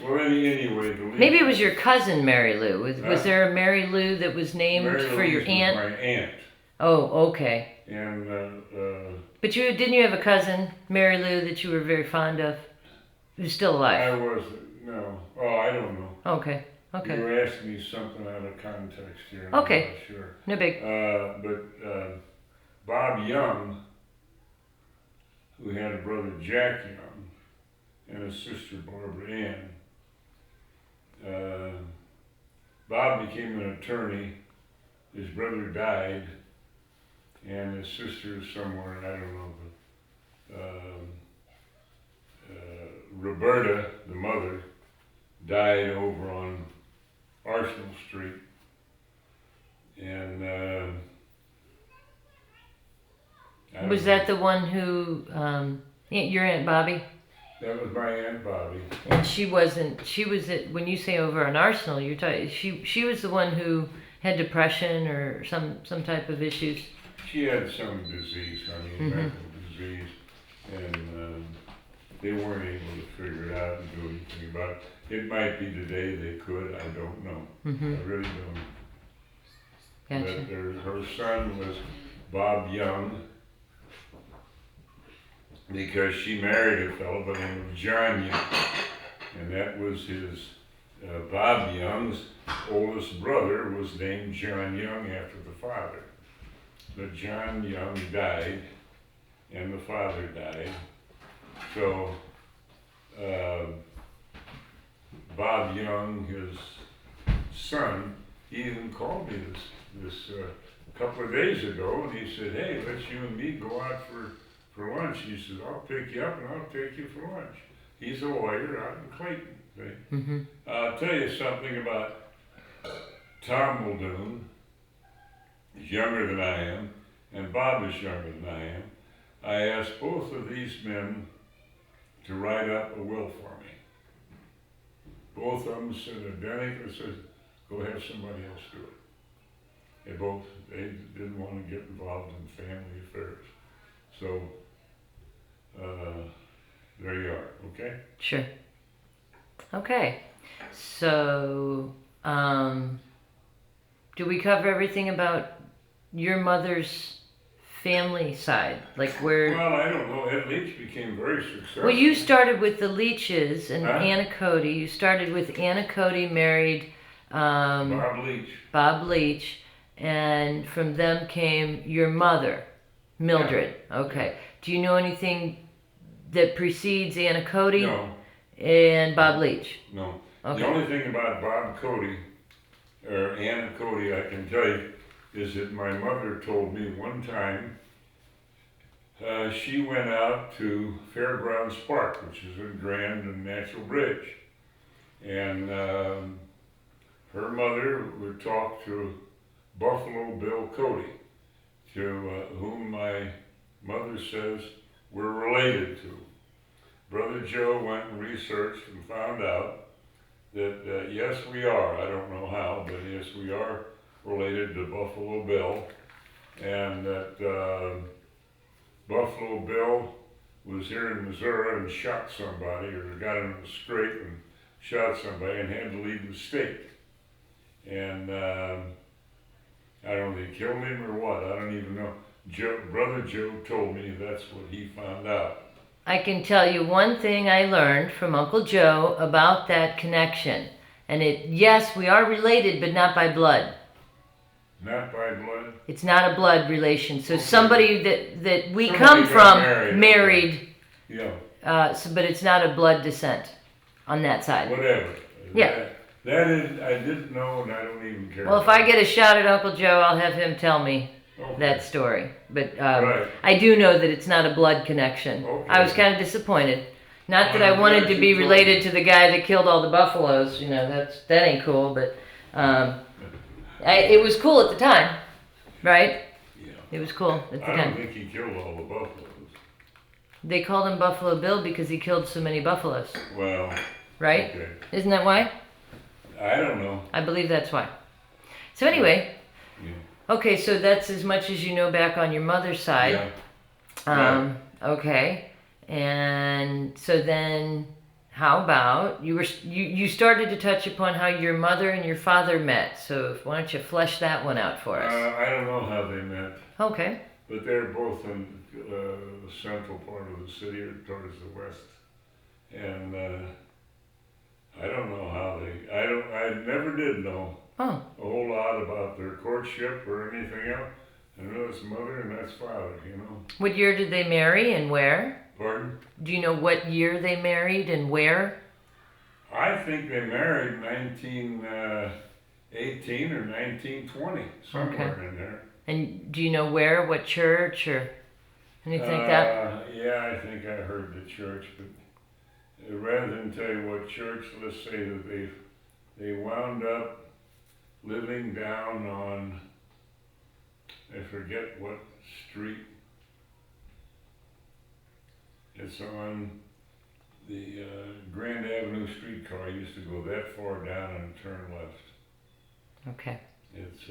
Well, anyway, the Leach. Maybe it was your cousin Mary Lou. Was there a Mary Lou that was named Mary for your Louise aunt? was my aunt. Oh, okay. And, But didn't you have a cousin, Mary Lou, that you were very fond of? Who's still alive? no. Oh, I don't know. Okay. You were asking me something out of context here. Okay. I'm not sure. No big. But Bob Young, who had a brother Jack Young and a sister Barbara Ann, Bob became an attorney. His brother died, and his sister is somewhere, I don't know, but Roberta, the mother, died over on Arsenal Street, and Was that the one who, your Aunt Bobby? That was my Aunt Bobby. And she was when you say over on Arsenal, you're talking, she was the one who had depression or some type of issues? She had some disease, mental disease, and they weren't able to figure it out and do anything about it. It might be today they could, I don't know. I really don't. Gotcha. But her son was Bob Young, because she married a fellow by the name of John Young, and that was his, Bob Young's oldest brother was named John Young after the father. But John Young died, and the father died, so Bob Young, his son, he even called me this couple of days ago, and he said, "Hey, let's you and me go out for lunch." He said, "I'll pick you up and I'll take you for lunch." He's a lawyer out in Clayton. See? I'll tell you something about Tom Muldoon. He's younger than I am, and Bob is younger than I am. I asked both of these men to write up a will for me. Both of them said identical, said, "Go have somebody else do it." They didn't want to get involved in family affairs. So, there you are, okay? Sure. Okay. So, do we cover everything about your mother's family side? Like where... Well, I don't know. Ed Leach became very successful. Well, you started with the Leaches and Anna Cody. You started with Anna Cody married... Bob Leach. Bob Leach. And from them came your mother, Mildred. Yeah. Okay. Do you know anything that precedes Anna Cody? No. And Bob Leach? No. Okay. The only thing about Bob Cody, or Anna Cody, I can tell you, is that my mother told me one time she went out to Fairgrounds Park, which is in Grand and Natural Bridge. And her mother would talk to Buffalo Bill Cody, to whom my mother says we're related to. Brother Joe went and researched and found out that yes, we are. I don't know how, but yes, we are related to Buffalo Bill, and that Buffalo Bill was here in Missouri and shot somebody, or got in a scrape and shot somebody and had to leave the state. And I don't know if they killed him or what, I don't even know. Brother Joe told me that's what he found out. I can tell you one thing I learned from Uncle Joe about that connection. And yes, we are related, but not by blood. Not by blood? It's not a blood relation. So somebody that we come from married. Yeah. But it's not a blood descent on that side. Whatever. Yeah. That is, I didn't know, and I don't even care. Well, if I get a shot at Uncle Joe, I'll have him tell me that story. But right. I do know that it's not a blood connection. Okay. I was kind of disappointed. Not that I wanted to be related to the guy that killed all the buffaloes. You know, that ain't cool. But it was cool at the time, right? Yeah. It was cool at the time. I don't think he killed all the buffaloes. They called him Buffalo Bill because he killed so many buffaloes. Well. Right? Okay. Isn't that why? I don't know. I believe that's why. So anyway, okay, so that's as much as you know back on your mother's side. Yeah. Okay, and so then how about you started to touch upon how your mother and your father met. So why don't you flesh that one out for us? I don't know how they met, Okay. but they're both in the central part of the city or towards the west. And I don't know how I never did know Oh. a whole lot about their courtship or anything else. I know it's mother and that's father, you know. What year did they marry and where? Pardon? Do you know what year they married and where? I think they married 1918 or 1920, somewhere in there. And do you know where, what church or anything like that? Yeah, I think I heard the church, but rather than tell you what church, let's say that they wound up living down on, I forget what street. It's on the Grand Avenue streetcar. I used to go that far down and turn left. Okay. It's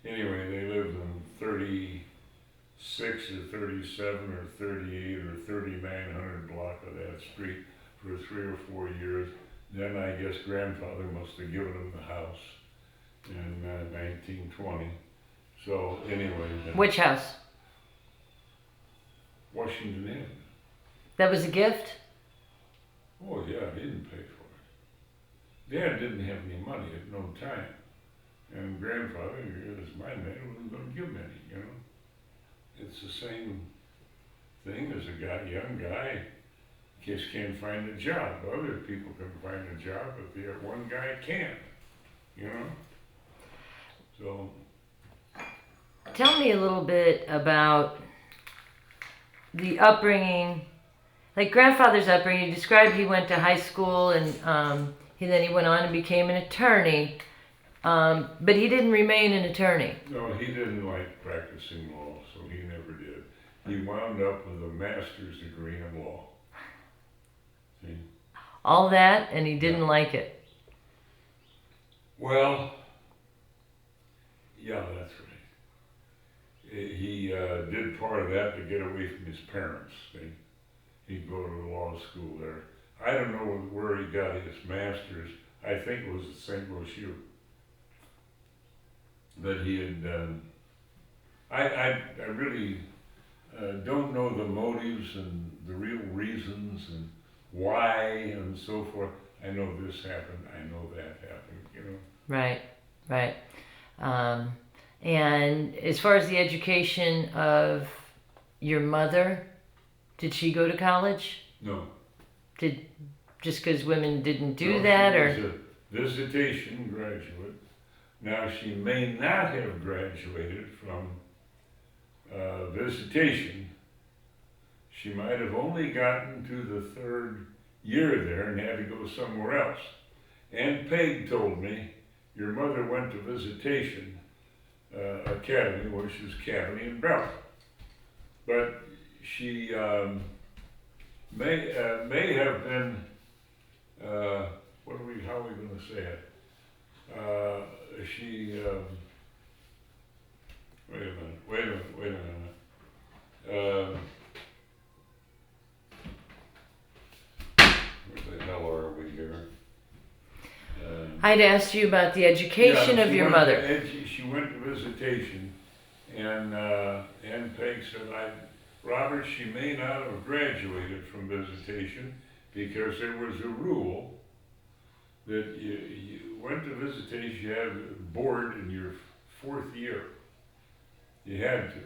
anyway. They lived in 36 or 37 or 38 or 3900 block of that street for 3 or 4 years. Then I guess grandfather must have given them the house in 1920. So anyway. Which house? Washington Inn. That was a gift? Oh yeah, he didn't pay for it. Dad didn't have any money at no time. And grandfather, it was my man, wasn't going to give him any, you know. It's the same thing as a young guy, just can't find a job. Other people can find a job, but the one guy can't, you know. So. Tell me a little bit about the upbringing, like grandfather's upbringing. You described he went to high school and then he went on and became an attorney, but he didn't remain an attorney. No, he didn't like practicing law, so he never did. He wound up with a master's degree in law. See? All that, and he didn't like it. Well, yeah, that's right. He did part of that to get away from his parents. See? He'd go to the law school there. I don't know where he got his master's. I think it was at St. Louis U. But he had, I really don't know the motives and the real reasons and why and so forth. I know this happened, I know that happened, you know. Right. And as far as the education of your mother, did she go to college? No. Just because women didn't do No, that, she or? was a visitation graduate. Now she may not have graduated from visitation. She might have only gotten to the 3rd year there and had to go somewhere else. Aunt Peg told me, your mother went to visitation academy, which is Academy in Bell. But she may have been, how are we going to say it? Wait a minute. Where the hell are we here? I'd asked you about the education of your mother. She went to visitation, and Peg said, Robert, she may not have graduated from visitation because there was a rule that you went to visitation, you had a board in your 4th year. You had to.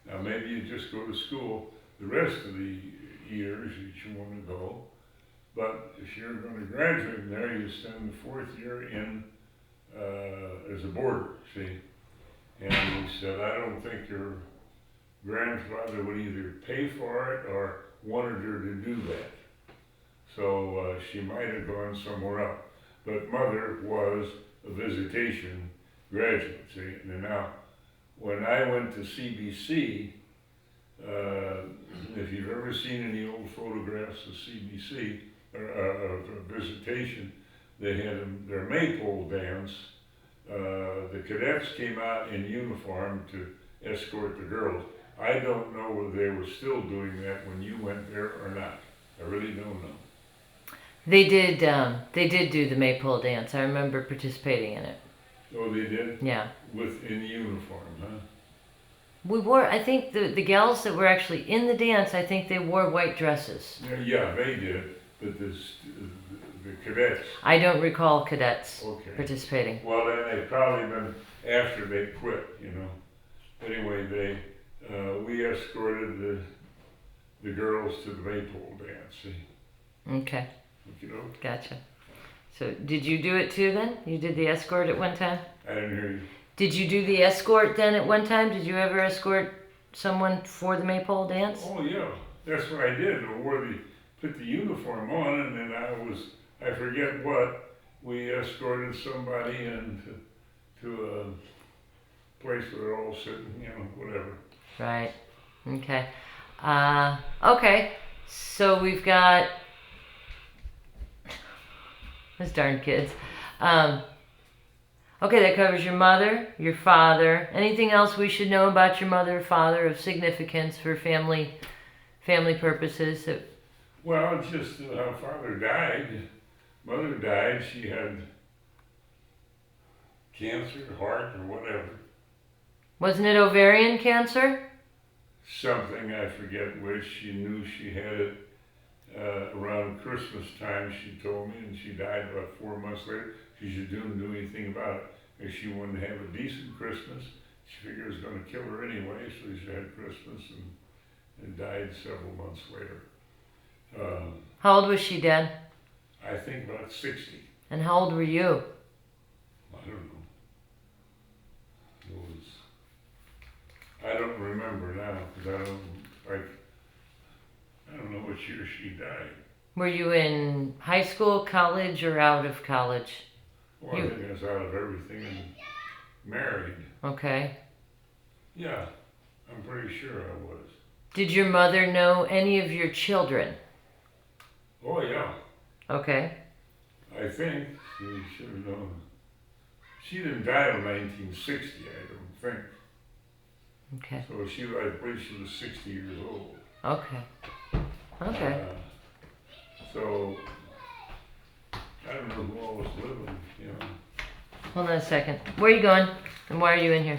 Now maybe you just go to school the rest of the years that you want to go, but if you're going to graduate from there, you spend the 4th year in as a boarder, see? And he said, I don't think your grandfather would either pay for it or wanted her to do that. So she might have gone somewhere else. But mother was a visitation graduate, see? And now, when I went to CBC, if you've ever seen any old photographs of CBC, of visitation, they had their maypole dance. The cadets came out in uniform to escort the girls. I don't know whether they were still doing that when you went there or not. I really don't know. They did. They did do the maypole dance. I remember participating in it. Oh, they did? Yeah. In uniform, huh? We wore. I think the gals that were actually in the dance. I think they wore white dresses. Yeah, they did, but the cadets. I don't recall cadets Okay. participating. Well, then they probably been after they quit, you know. Anyway, we escorted the girls to the maypole dance. See? Okay. You know, Gotcha. So did you do it too then? You did the escort at one time? I didn't hear you. Did you do the escort then at one time? Did you ever escort someone for the maypole dance? Oh yeah, that's what I did. Put the uniform on, and then I forget what, we escorted somebody to a place where they're all sitting, you know, whatever. Right. Okay. Okay. So we've got those darn kids. Okay, that covers your mother, your father. Anything else we should know about your mother or father of significance for family purposes? Well, just how father died. Mother died. She had cancer, heart, or whatever. Wasn't it ovarian cancer? Something, I forget which. She knew she had it around Christmas time, she told me, and she died about 4 months later. She didn't do anything about it. If she wanted to have a decent Christmas, she figured it was going to kill her anyway, so she had Christmas and died several months later. How old was she, Dad? I think about 60. And how old were you? I don't know. I don't remember now, because I don't know what year she died. Were you in high school, college, or out of college? Well, I think I was out of everything and married. Okay. Yeah, I'm pretty sure I was. Did your mother know any of your children? Oh, yeah. Okay. I think she should have known. She didn't die in 1960, I don't think. Okay. So I believe she was 60 years old. Okay. Okay. So I don't know who all was living, you know. Hold on a second. Where are you going? And why are you in here?